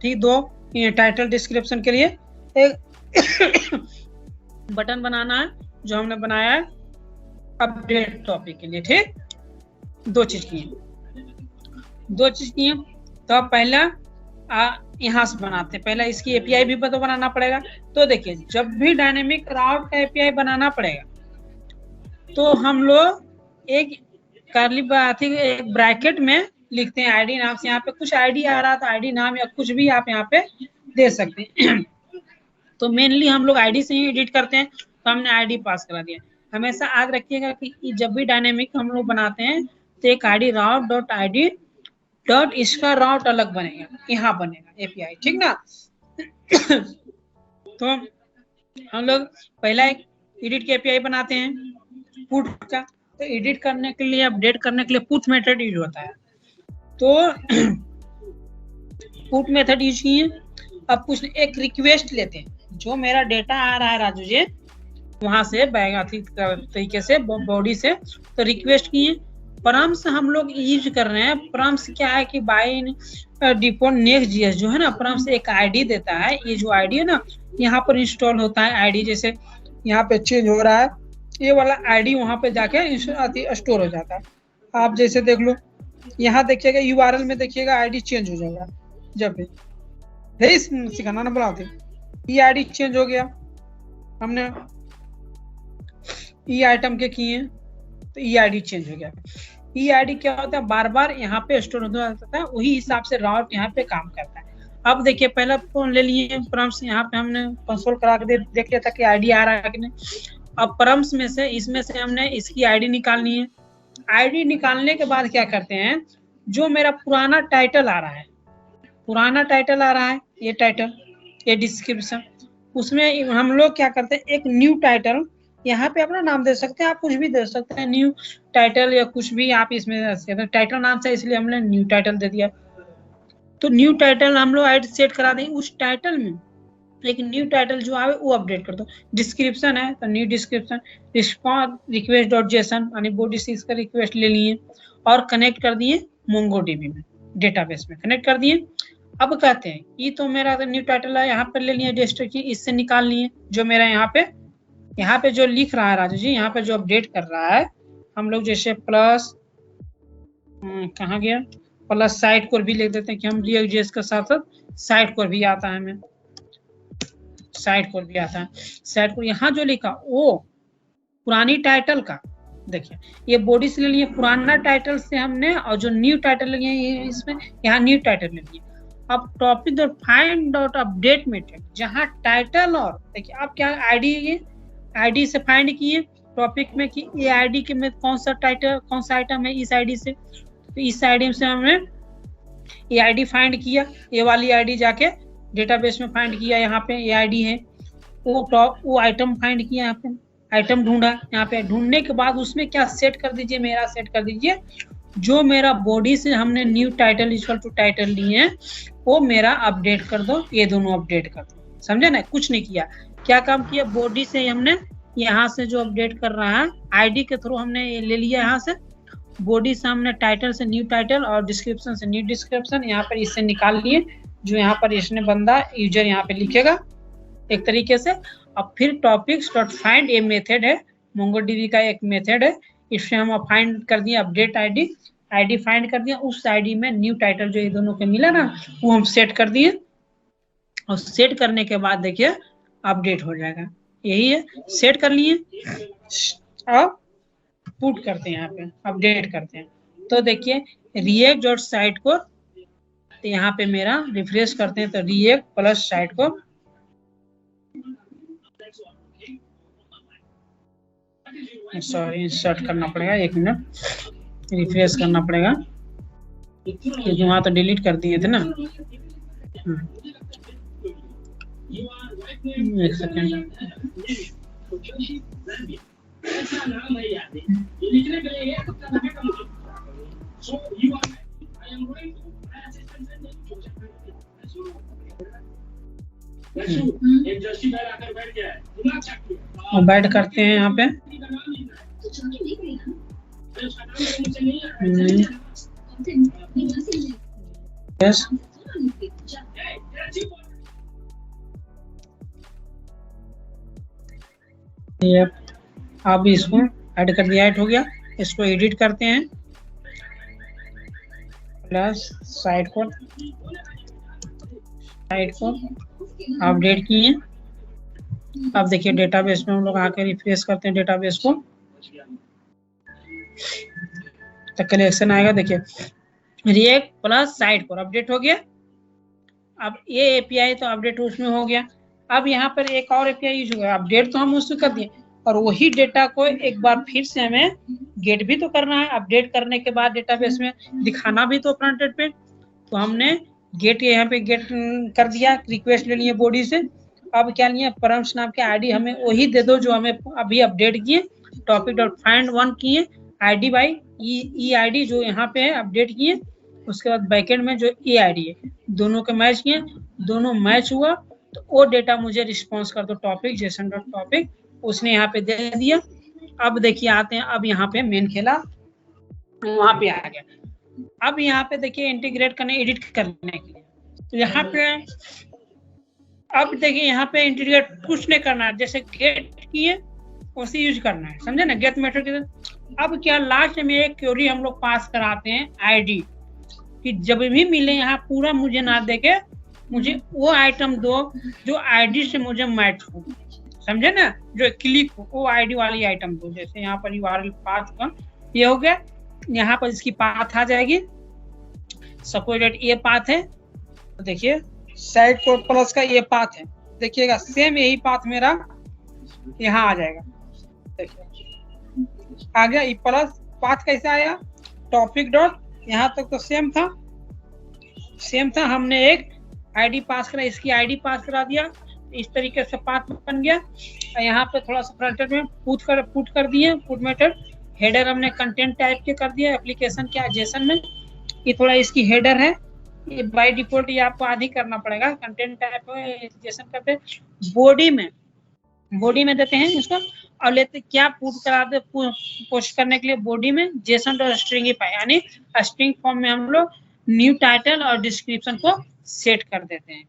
ठीक, 2 टाइटल डिस्क्रिप्शन के लिए, एक बटन बनाना है जो हमने बनाया है अपडेट टॉपिक के लिए, ठीक। 2 चीज की तो पहला यहाँ से बनाते हैं, पहला इसकी एपीआई भी तो बनाना पड़ेगा। तो देखिए जब भी डायनेमिक राउट का एपीआई बनाना पड़ेगा तो हम लोग एक कर्ली एक ब्रैकेट में लिखते हैं आईडी नाम से, यहाँ पे कुछ आईडी आ रहा था, आईडी नाम या कुछ भी आप यहाँ पे दे सकते हैं। तो मेनली हम लोग आईडी से ही एडिट करते हैं, तो हमने आईडी पास करा दिया। हमेशा याद रखिएगा कि जब भी डायनेमिक हम लोग बनाते हैं तो एक आईडी राउट डॉट आईडी डॉट इसका राउट अलग बनेगा, यहाँ बनेगा एपीआई, ठीक ना। तो हम लोग पहला एक एडिट के एपीआई बनाते हैं पुट का। तो एडिट करने के लिए, अपडेट करने के लिए पुट मेथड यूज होता है। तो पुट मेथड यूज किए। अब कुछ एक रिक्वेस्ट लेते हैं, जो मेरा डेटा आ रहा है राजू जी वहां से तरीके से बॉडी से, तो रिक्वेस्ट किए। परम्स हम लोग यूज कर रहे हैं। परम्स क्या है कि बाय डिफॉल्ट नेक्स्ट.js जो है ना, परम्स एक आईडी देता है। ये जो आईडी है ना, यहाँ पर इंस्टॉल होता है आईडी, जैसे यहाँ पे चेंज हो रहा है, ये वाला आईडी वहां पे जाके स्टोर हो जाता है। आप जैसे देख लो, यहाँ देखिएगा यूआरएल में देखिएगा आईडी चेंज हो जाएगा। जब भी सिखाना ना बनाते, ये आईडी चेंज हो गया, हमने ई आइटम के किए तो ई आईडी चेंज हो गया। ई आईडी क्या होता है, बार बार यहाँ पे स्टोर होता है, वही हिसाब से राउट यहाँ पे काम करता है। अब देखिए पहला फोन ले लिए परम्स, यहाँ पे हमने कंसोल करा के देख लिया था कि आईडी आ रहा है कि नहीं। अब परम्स में से, इसमें से हमने इसकी आईडी निकालनी है। आईडी निकालने के बाद क्या करते हैं, जो मेरा पुराना टाइटल आ रहा है, पुराना टाइटल आ रहा है, ये टाइटल, ये डिस्क्रिप्शन, उसमें हम लोग क्या करते हैं, एक न्यू टाइटल, यहाँ पे अपना नाम दे सकते हैं, आप कुछ भी दे सकते हैं, न्यू टाइटल या कुछ भी आप इसमें, टाइटल नाम से इसलिए हमने न्यू टाइटल दे दिया। तो न्यू टाइटल हम लोग ऐड सेट करा देंगे। उस टाइटल में एक न्यू टाइटल जो आवे वो अपडेट कर दो। डिस्क्रिप्शन है तो new description, response request dot JSON यानी बॉडी सीक्स का रिक्वेस्ट ले लिए और कनेक्ट कर दिए मोंगोडीबी में, डेटाबेस में कनेक्ट कर दिए। अब कहते हैं ये तो मेरा न्यू टाइटल है, यहाँ पर ले लिए डिस्ट्रिक्ट की, इससे निकाल लिए जो मेरा यहाँ पे जो लिख रहा है राजू जी, यहाँ पे जो अपडेट कर रहा है, हम लोग जैसे प्लस कहाँ गया, प्लस साइट कोड भी लिख देते हैं कि हम React.js के साथ साथ साइट कोड भी आता है, हमें साइट कोड भी आता है। साइट कोड यहाँ जो लिखा वो पुरानी टाइटल का, देखिए ये बॉडी से ले लिए पुराना टाइटल से हमने, और जो न्यू टाइटल लिए इसमें यहाँ न्यू टाइटल ले लिए। अब topic dot find dot update method, जहाँ टाइटल और देखिए आप क्या आईडी से फाइंड किए टॉपिक में कि ये आईडी के में कौन सा टाइटल, कौन सा आइटम है इस आईडी से, तो इस आईडी से हमने ये आईडी फाइंड किया, ये वाली आईडी जाके डेटाबेस में फाइंड किया, यहाँ पे ये आईडी है, वो आइटम फाइंड किया, यहाँ पे आइटम ढूंढा, यहाँ पे ढूंढने के बाद उसमें क्या सेट कर दीजिए, मेरा सेट कर दीजिए जो मेरा बॉडी से हमने new title equal to title लिए हैं वो मेरा अपडेट कर दो, ये दोनों अपडेट कर दो। समझे ना, कुछ नहीं किया, क्या काम किया, बॉडी से हमने यहाँ से जो अपडेट कर रहा है आईडी के थ्रू हमने ये ले लिया, यहाँ से बॉडी से हमने टाइटल से न्यू टाइटल और डिस्क्रिप्शन से न्यू डिस्क्रिप्शन, यहाँ पर इससे निकाल लिए जो यहाँ पर इसने बंदा यूजर यहाँ पे लिखेगा एक तरीके से। अब फिर टॉपिक्स डॉट फाइंड ये मेथड है, मोंगोडीबी का एक मेथड है, इससे हम फाइंड कर दिए अपडेट आईडी फाइंड कर दिया, उस आईडी में न्यू टाइटल जो ये दोनों के मिला ना वो हम सेट कर दिए, और सेट करने के बाद देखिए अपडेट हो जाएगा। यही है, सेट कर लिए, अब पुट करते हैं, यहाँ पे अपडेट करते हैं। तो देखिए React डॉट साइट को, तो यहाँ पे मेरा रिफ्रेश करते हैं तो React प्लस साइट को, सॉरी इंसर्ट करना पड़ेगा, 1 मिनट रिफ्रेश करना पड़ेगा क्योंकि वहां तो डिलीट कर दिए थे ना। 1 सेकेंड, बैठ करते हैं यहाँ पे, यस अब इसको ऐड कर दिया, ऐड हो गया, इसको एडिट करते हैं, प्लस साइट को अपडेट किए। अब देखिए डेटाबेस में हम लोग आकर रिफ्रेश करते हैं डेटाबेस को, तो कलेक्शन आएगा, देखिए React प्लस साइट को अपडेट हो गया। अब ये एपीआई तो अपडेट उसमें हो गया। अब यहाँ पर एक और एपीआई यूज हो गया, अपडेट तो हम उसमें कर दिए, और वही डेटा को एक बार फिर से हमें गेट भी तो करना है, अपडेट करने के बाद डेटाबेस में दिखाना भी तो फ्रंट एंड पे। तो हमने गेट यहाँ पे गेट कर दिया, रिक्वेस्ट ले लिए बॉडी से। अब क्या लिए, परम्स नाम के आईडी हमें वही दे दो जो हमें अभी अपडेट किए, टॉपिक डॉट फाइंड वन किए, आईडी बाई ई आईडी जो यहाँ पे है अपडेट किए, उसके बाद बैकएंड में जो ई आईडी है दोनों के मैच किए, दोनों मैच हुआ तो वो डेटा मुझे रिस्पॉन्स कर दो टॉपिक जेसन डॉट टॉपिक, उसने यहाँ पे दे दिया। अब देखिए आते हैं, अब यहाँ पे मेन खेला वहां पे आ गया। अब यहाँ पे देखिए इंटीग्रेट करने, एडिट करने के लिए, तो यहाँ पे अब देखिए यहाँ पे इंटीग्रेट कुछ नहीं करना है, जैसे गेट किए उसे यूज करना है, समझे ना, गेट मेथड के। अब क्या लास्ट में एक क्वेरी हम लोग पास कराते हैं आईडी कि जब भी मिले यहाँ पूरा मुझे ना देके, मुझे वो आइटम दो जो आईडी से मुझे मैच हो, समझे ना, जो क्लिक हो वो आईडी वाली आइटम दो। जैसे यहाँ पर URL पाथ का ये हो गया, यहाँ पर इसकी पाथ आ जाएगी, सपोज ये पाथ है, तो देखिए साइड कोड प्लस का ये पाथ है, देखिएगा सेम यही पाथ मेरा यहाँ आ जाएगा। देखिए आ गया, ये प्लस पाथ कैसे आया, टॉपिक डॉट यहाँ तक तो सेम था, हमने एक आईडी पास करा, इसकी आईडी पास करा दिया, इस तरीके से पाथ बन गया। यहाँ पे थोड़ा सा फ्रंट एंड में पुट कर दिए, पुट मेथड, हेडर हमने कंटेंट टाइप के कर दिया, एप्लीकेशन के जेसन में, ये थोड़ा इसकी हेडर है, ये बाय डिफॉल्ट ये आपको आधी करना पड़ेगा, कंटेंट टाइप जेसन करते, बॉडी में देते हैं इसको, और लेते क्या पुट करा दे पोस्ट करने के लिए बॉडी में जेसन डॉट स्ट्रिंगिफाई, यानी स्ट्रिंग फॉर्म में हम लोग न्यू टाइटल और डिस्क्रिप्शन को सेट कर देते हैं।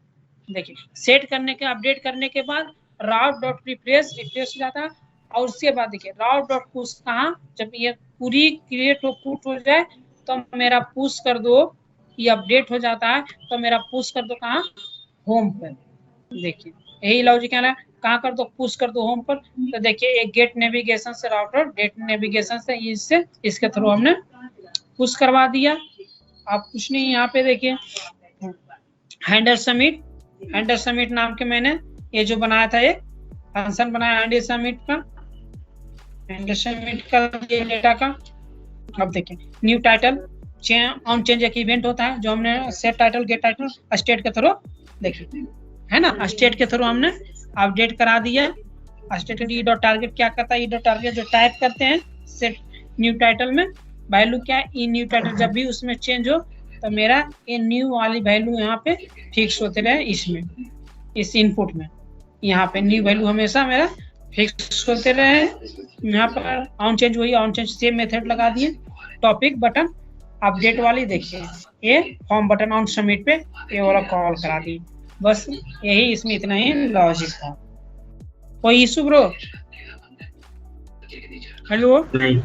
देखिए सेट करने के, अपडेट करने के बाद राउट डॉट रिफ्रेश हो जाता है, और उसके बाद देखिए राउट डॉट पुश कहाँ, जब ये पूरी क्रिएट हो पुट हो जाए तो मेरा पुश कर दो, ये अपडेट हो जाता है तो मेरा पुश कर दो कहाँ, होम पर। देखिए यही लॉजिक है, कहाँ कर दो, पुश कर दो होम पर। तो देखिए एक गेट नेविगेशन से राउटर, गेट नेविगेशन से इससे इसके थ्रू हमने पुश करवा दिया। आप कुछ नहीं, यहाँ पे देखिए हैंडल समिट नाम के मैंने ये जो बनाया था, एक फंक्शन बनाया हैंडल समिट का डेटा का। अब देखिए न्यू टाइटल ऑन चेंज एक इवेंट होता है जो हमने set title get title state के थ्रू, देखिए है ना, स्टेट के थ्रू हमने अपडेट करा दिया। स्टेट ई डॉट टारगेट क्या करता है, ई डॉट टारगेट जो टाइप करते हैं सेट न्यू टाइटल में, वैल्यू क्या है, ई न्यू टाइटल, जब भी उसमें चेंज हो तो मेरा ये न्यू वाली वैल्यू यहाँ पे फिक्स होते रहे, इसमें इस इनपुट में यहाँ पे न्यू वैल्यू हमेशा मेरा फिक्स होते रहे। यहाँ पर ऑन चेंज वही ऑन चेंज सेम मेथड लगा दिए। टॉपिक बटन अपडेट वाली देखिए, ये फॉर्म बटन ऑन सबमिट पे ये वाला कॉल करा दी, बस यही इसमें इतना ही लॉजिक था। कोई इशू ब्रो? हेलो, नहीं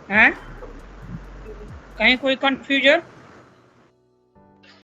हैं कहीं कोई कंफ्यूजन?